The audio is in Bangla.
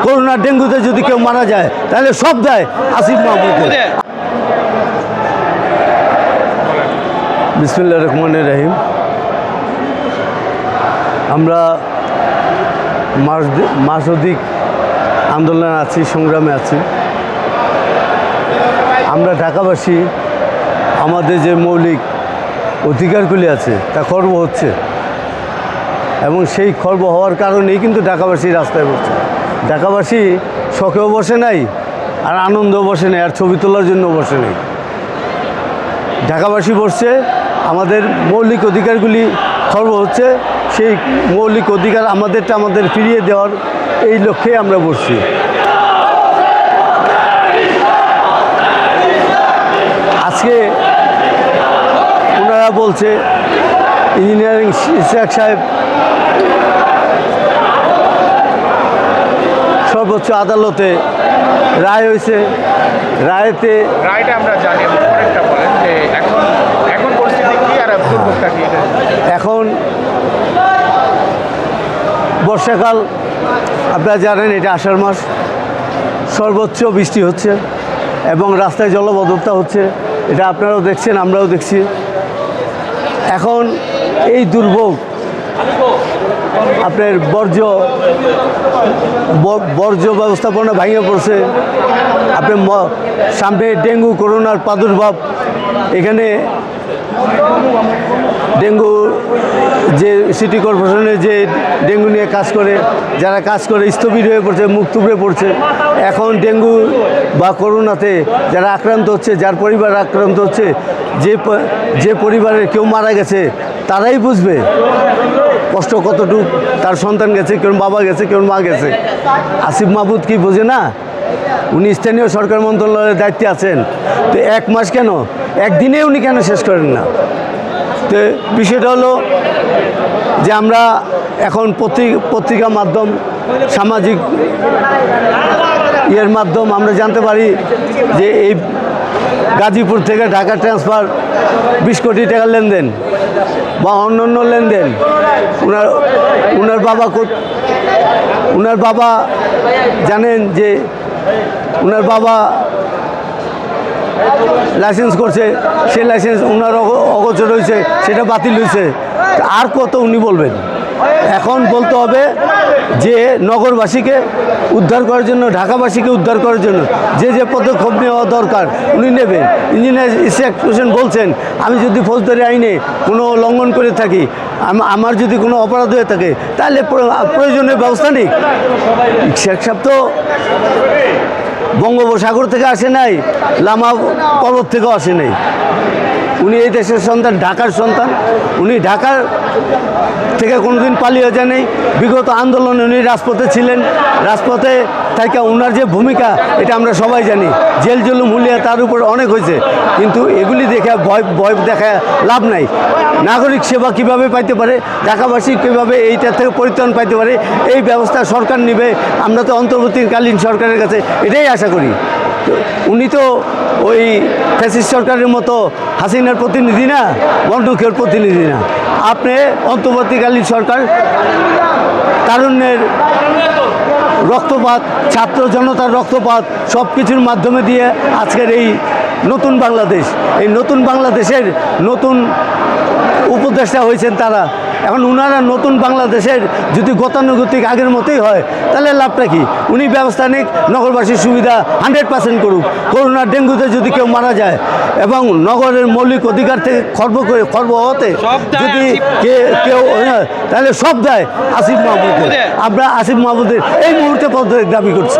করোনা ডেঙ্গুতে যদি কেউ মারা যায় তাহলে সব দেয় আসিফ মাহমুদ। বিসমিল্লাহির রহমানির রহিম। আমরা মাসধিক আন্দোলনে আছি, সংগ্রামে আছি। আমরা ঢাকাবাসী আমাদের যে মৌলিক অধিকারগুলি আছে তা খর্ব হচ্ছে, এবং সেই খর্ব হওয়ার কারণেই কিন্তু ঢাকাবাসী রাস্তায় বসছে। ঢাকাবাসী শখেও বসে নাই, আর আনন্দেও বসে নেই, আর ছবি তোলার জন্য বসে নেই। ঢাকাবাসী বসছে আমাদের মৌলিক অধিকারগুলি খর্ব হচ্ছে, সেই মৌলিক অধিকার আমাদের ফিরিয়ে দেওয়ার এই লক্ষ্যে আমরা বসছি। আজকে ওনারা বলছে ইঞ্জিনিয়ারিং ইশাক সাহেব সর্বোচ্চ আদালতে রায় হয়েছে, রায়টা আমরা জানি। পরেরটা বলেন যে এখন পরিস্থিতি কি আর পূর্বটা কি? এখন বর্ষাকাল, আপনারা জানেন এটা আষাঢ় মাস, সর্বোচ্চ বৃষ্টি হচ্ছে এবং রাস্তায় জলবদ্ধতা হচ্ছে। এটা আপনারাও দেখছেন, আমরাও দেখছি। এখন এই দুর্ভোগ আপনার বর্জ্য ব্যবস্থাপনা ভেঙে পড়ছে। আপনার সামনে ডেঙ্গু করোনার প্রাদুর্ভাব, এখানে ডেঙ্গু যে সিটি কর্পোরেশনে যে ডেঙ্গু নিয়ে কাজ করে, যারা কাজ করে স্থবির হয়ে পড়ছে, মুখ থুবড়ে পড়ছে। এখন ডেঙ্গু বা করোনাতে যারা আক্রান্ত হচ্ছে, যার পরিবার আক্রান্ত হচ্ছে, যে পরিবারের কেউ মারা গেছে তারাই বুঝবে কষ্ট কতটুকু। তার সন্তান গেছে, কেউ বাবা গেছে, কেউ মা গেছে। আসিফ মাহমুদ কি বোঝে না? উনি স্থানীয় সরকার মন্ত্রণালয়ের দায়িত্বে আছেন, তো এক মাস কেন, একদিনে উনি কেন শেষ করেন না? তো বিষয়টা হলো যে আমরা এখন পত্রিকা মাধ্যম, সামাজিক মাধ্যম আমরা জানতে পারি যে এই গাজীপুর থেকে ঢাকা ট্রান্সফার 20 কোটি টাকার লেনদেন বা অন্যান্য লেনদেন। ওনার বাবা জানেন যে ওনার বাবা লাইসেন্স করছে, সেই লাইসেন্স ওনার অগোচর হয়েছে, সেটা বাতিল হয়েছে। আর কত উনি বলবেন? এখন বলতে হবে যে নগরবাসীকে উদ্ধার করার জন্য, ঢাকাবাসীকে উদ্ধার করার জন্য যে পদক্ষেপ নেওয়া দরকার উনি নেবেন। ইঞ্জিনিয়ার ইশাক হোসেন বলছেন, আমি যদি ফৌজদারি আইনে কোনো লঙ্ঘন করে থাকি, আমার যদি কোনো অপরাধ হয়ে থাকে, তাহলে প্রয়োজনীয় ব্যবস্থা নিক। ইশাক সাহেব তো বঙ্গোপসাগর থেকে আসে নাই, লামা পর্বত থেকেও আসে নাই। উনি এই দেশের সন্তান, ঢাকার সন্তান। উনি ঢাকার থেকে কোনোদিন পালিয়ে যায় নাই। বিগত আন্দোলনে উনি রাজপথে ছিলেন। রাজপথে থেকে ওনার যে ভূমিকা এটা আমরা সবাই জানি। জেল জুলুম হুলিয়া তার উপর অনেক হয়েছে, কিন্তু এগুলি দেখে ভয় দেখা লাভ নাই। নাগরিক সেবা কিভাবে পাইতে পারে, ঢাকাবাসী কীভাবে এইটা থেকে পরিত্রাণ পাইতে পারে, এই ব্যবস্থা সরকার নেবে। আমরা তো অন্তর্বর্তীকালীন সরকারের কাছে এটাই আশা করি। উনি তো ওই ফ্যাসিস্ট সরকারের মতো হাসিনার প্রতিনিধি না, বন্দুকের প্রতিনিধি না। আপনি অন্তর্বর্তীকালীন সরকার তারুণ্যের রক্তপাত, ছাত্র জনতার রক্তপাত সব কিছুর মাধ্যমে দিয়ে আজকের এই নতুন বাংলাদেশ, এই নতুন বাংলাদেশের নতুন উপদেষ্টা হয়েছেন তারা। এখন ওনারা নতুন বাংলাদেশের যদি গতানুগতিক আগের মতোই হয়, তাহলে লাভটা কি? উনি ব্যবস্থা নিক, নগরবাসীর সুবিধা 100% করুক। করোনা ডেঙ্গুতে যদি কেউ মারা যায় এবং নগরের মৌলিক অধিকার থেকে খর্ব হতে যদি কেউ, তাহলে সব দেয় আসিফ মাহমুদের। আমরা আসিফ মাহমুদের এই মুহূর্তে পদত্যাগ দাবি করছি।